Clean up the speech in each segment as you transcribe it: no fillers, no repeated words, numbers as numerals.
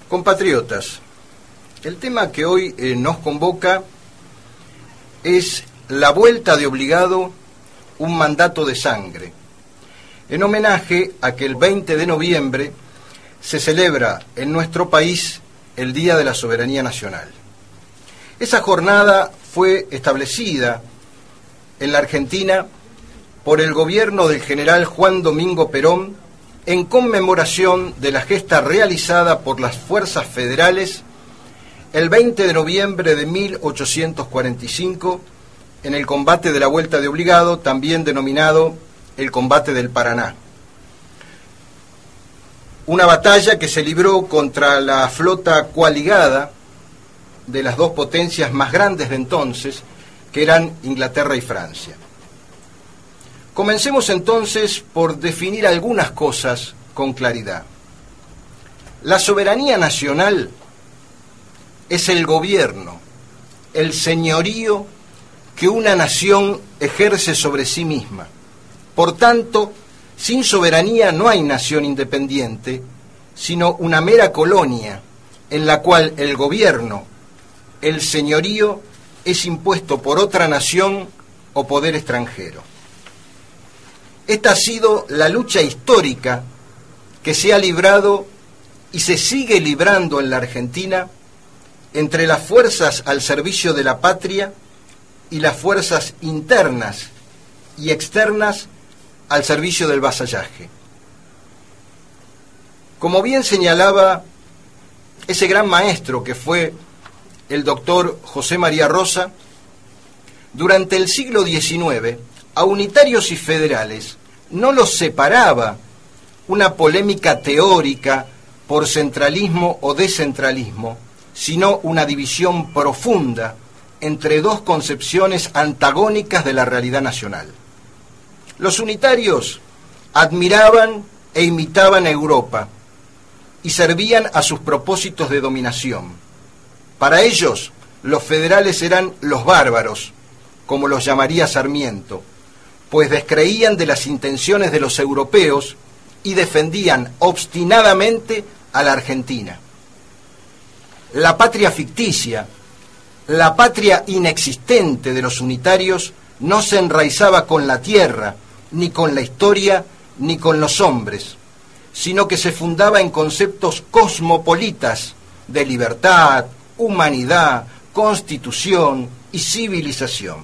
Compatriotas, el tema que hoy nos convoca es la vuelta de obligado, un mandato de sangre, en homenaje a que el 20 de noviembre se celebra en nuestro país el Día de la Soberanía Nacional. Esa jornada fue establecida en la Argentina por el gobierno del general Juan Domingo Perón en conmemoración de la gesta realizada por las fuerzas federales el 20 de noviembre de 1845 en el combate de la Vuelta de Obligado, también denominado el combate del Paraná. Una batalla que se libró contra la flota coaligada de las dos potencias más grandes de entonces, que eran Inglaterra y Francia. Comencemos entonces por definir algunas cosas con claridad. La soberanía nacional es el gobierno, el señorío que una nación ejerce sobre sí misma. Por tanto, sin soberanía no hay nación independiente, sino una mera colonia en la cual el gobierno, el señorío, es impuesto por otra nación o poder extranjero. Esta ha sido la lucha histórica que se ha librado y se sigue librando en la Argentina entre las fuerzas al servicio de la patria y las fuerzas internas y externas al servicio del vasallaje. Como bien señalaba ese gran maestro que fue el doctor José María Rosa, durante el siglo XIX, a unitarios y federales no los separaba una polémica teórica por centralismo o descentralismo, sino una división profunda entre dos concepciones antagónicas de la realidad nacional. Los unitarios admiraban e imitaban a Europa y servían a sus propósitos de dominación. Para ellos, los federales eran los bárbaros, como los llamaría Sarmiento, pues descreían de las intenciones de los europeos y defendían obstinadamente a la Argentina. La patria ficticia, la patria inexistente de los unitarios, no se enraizaba con la tierra, ni con la historia, ni con los hombres, sino que se fundaba en conceptos cosmopolitas de libertad, humanidad, constitución y civilización.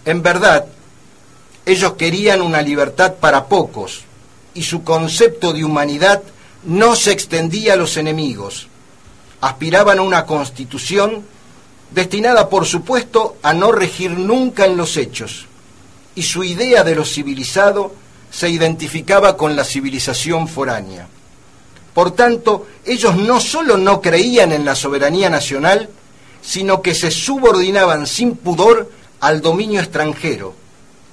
En verdad, ellos querían una libertad para pocos, y su concepto de humanidad no se extendía a los enemigos. Aspiraban a una constitución destinada, por supuesto, a no regir nunca en los hechos, y su idea de lo civilizado se identificaba con la civilización foránea. Por tanto, ellos no solo no creían en la soberanía nacional, sino que se subordinaban sin pudor al dominio extranjero.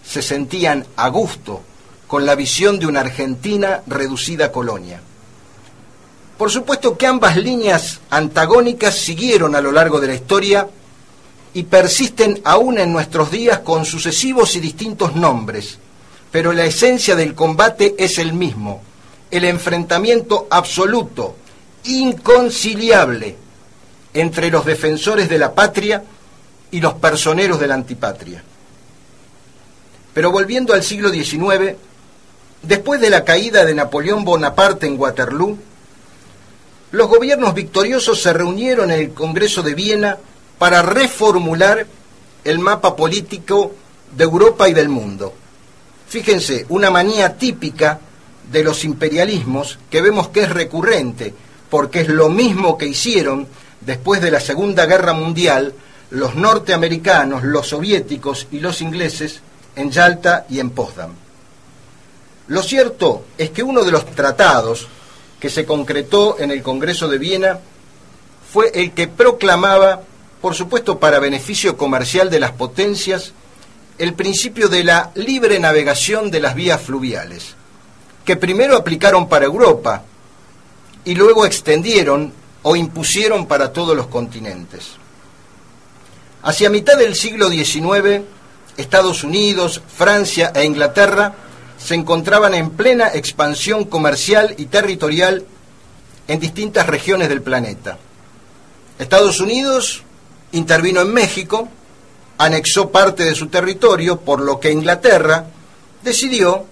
Se sentían a gusto con la visión de una Argentina reducida a colonia. Por supuesto que ambas líneas antagónicas siguieron a lo largo de la historia y persisten aún en nuestros días con sucesivos y distintos nombres, pero la esencia del combate es el mismo: el enfrentamiento absoluto, inconciliable, entre los defensores de la patria y los personeros de la antipatria. Pero volviendo al siglo XIX, después de la caída de Napoleón Bonaparte en Waterloo, los gobiernos victoriosos se reunieron en el Congreso de Viena para reformular el mapa político de Europa y del mundo. Fíjense, una manía típica de los imperialismos que vemos que es recurrente, porque es lo mismo que hicieron después de la Segunda Guerra Mundial los norteamericanos, los soviéticos y los ingleses en Yalta y en Potsdam. Lo cierto es que uno de los tratados que se concretó en el Congreso de Viena fue el que proclamaba, por supuesto para beneficio comercial de las potencias, el principio de la libre navegación de las vías fluviales, que primero aplicaron para Europa y luego extendieron o impusieron para todos los continentes. Hacia mitad del siglo XIX, Estados Unidos, Francia e Inglaterra se encontraban en plena expansión comercial y territorial en distintas regiones del planeta. Estados Unidos intervino en México, anexó parte de su territorio, por lo que Inglaterra decidió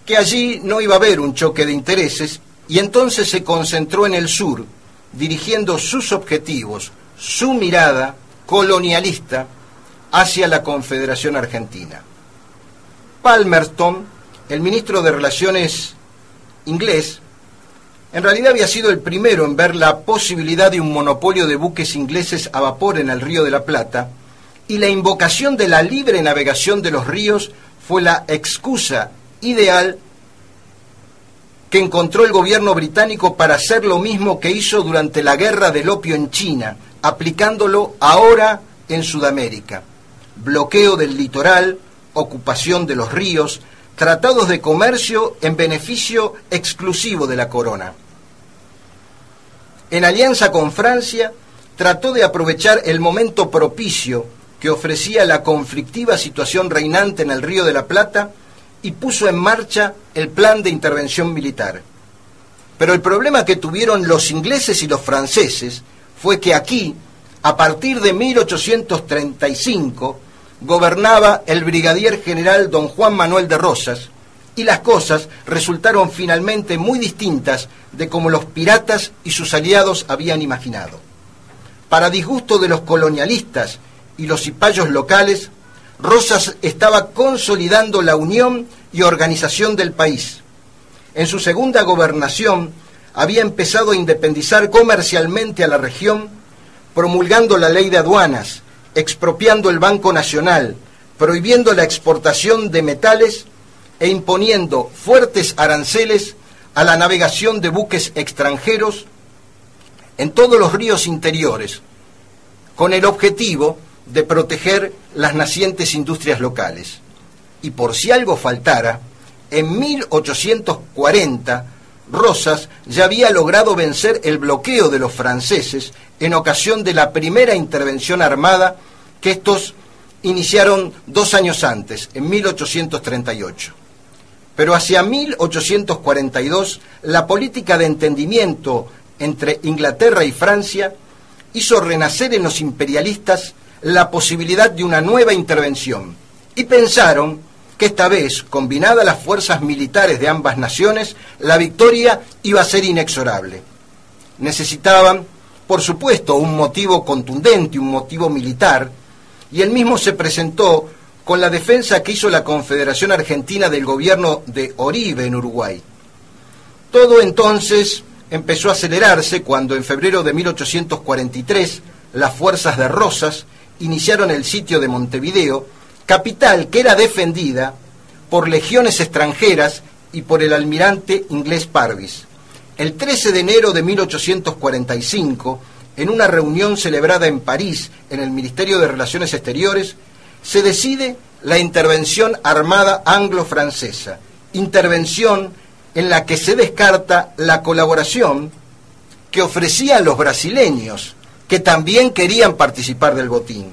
que allí no iba a haber un choque de intereses y entonces se concentró en el sur, dirigiendo sus objetivos, su mirada colonialista hacia la Confederación Argentina. Palmerston, el ministro de Relaciones inglés, en realidad había sido el primero en ver la posibilidad de un monopolio de buques ingleses a vapor en el Río de la Plata, y la invocación de la libre navegación de los ríos fue la excusa ideal que encontró el gobierno británico para hacer lo mismo que hizo durante la guerra del opio en China, aplicándolo ahora en Sudamérica. Bloqueo del litoral, ocupación de los ríos, tratados de comercio en beneficio exclusivo de la corona. En alianza con Francia, trató de aprovechar el momento propicio que ofrecía la conflictiva situación reinante en el Río de la Plata y puso en marcha el plan de intervención militar. Pero el problema que tuvieron los ingleses y los franceses fue que aquí, a partir de 1835, gobernaba el brigadier general don Juan Manuel de Rosas, y las cosas resultaron finalmente muy distintas de como los piratas y sus aliados habían imaginado. Para disgusto de los colonialistas y los cipayos locales, Rosas estaba consolidando la unión y organización del país. En su segunda gobernación había empezado a independizar comercialmente a la región, promulgando la ley de aduanas, expropiando el Banco Nacional, prohibiendo la exportación de metales e imponiendo fuertes aranceles a la navegación de buques extranjeros en todos los ríos interiores, con el objetivo de proteger las nacientes industrias locales. Y por si algo faltara, en 1840 Rosas ya había logrado vencer el bloqueo de los franceses en ocasión de la primera intervención armada que estos iniciaron 2 años antes, en 1838. Pero hacia 1842, la política de entendimiento entre Inglaterra y Francia hizo renacer en los imperialistas la posibilidad de una nueva intervención, y pensaron que esta vez, combinadas las fuerzas militares de ambas naciones, la victoria iba a ser inexorable. Necesitaban, por supuesto, un motivo contundente, un motivo militar, y el mismo se presentó con la defensa que hizo la Confederación Argentina del gobierno de Oribe en Uruguay. Todo entonces empezó a acelerarse cuando en febrero de 1843 las fuerzas de Rosas iniciaron el sitio de Montevideo, capital que era defendida por legiones extranjeras y por el almirante inglés Parvis. El 13 de enero de 1845, en una reunión celebrada en París en el Ministerio de Relaciones Exteriores, se decide la intervención armada anglo-francesa, intervención en la que se descarta la colaboración que ofrecían los brasileños, que también querían participar del botín.